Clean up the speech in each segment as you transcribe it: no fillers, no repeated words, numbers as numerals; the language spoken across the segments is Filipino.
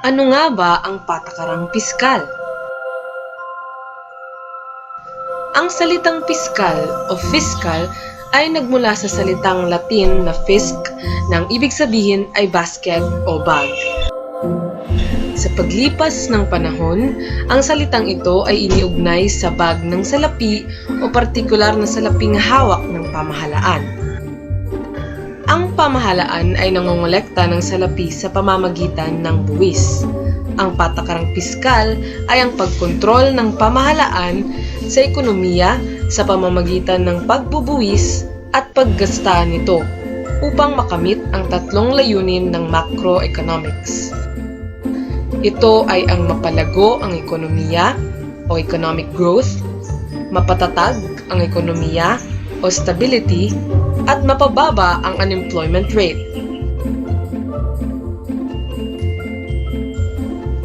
Ano nga ba ang patakarang piskal? Ang salitang piskal o fiscal ay nagmula sa salitang Latin na fisc nang ibig sabihin ay basket o bag. Sa paglipas ng panahon, ang salitang ito ay iniugnay sa bag ng salapi o partikular na salaping hawak ng pamahalaan. Ang pamahalaan ay nangongolekta ng salapi sa pamamagitan ng buwis. Ang patakarang piskal ay ang pagkontrol ng pamahalaan sa ekonomiya sa pamamagitan ng pagbubuwis at paggasta nito upang makamit ang tatlong layunin ng macroeconomics. Ito ay ang mapalago ang ekonomiya o economic growth, mapatatag ang ekonomiya o stability, at mapababa ang unemployment rate.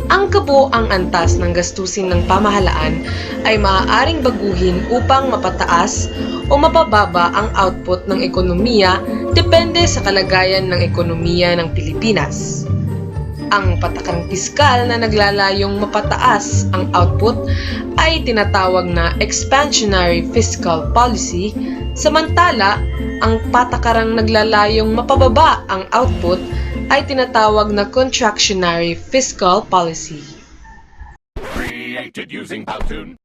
Ang kabuoang antas ng gastusin ng pamahalaan ay maaaring baguhin upang mapataas o mapababa ang output ng ekonomiya depende sa kalagayan ng ekonomiya ng Pilipinas. Ang patakarang piskal na naglalayong mapataas ang output ay tinatawag na expansionary fiscal policy, samantala ang patakarang naglalayong mapababa ang output ay tinatawag na contractionary fiscal policy. Created using Powtoon.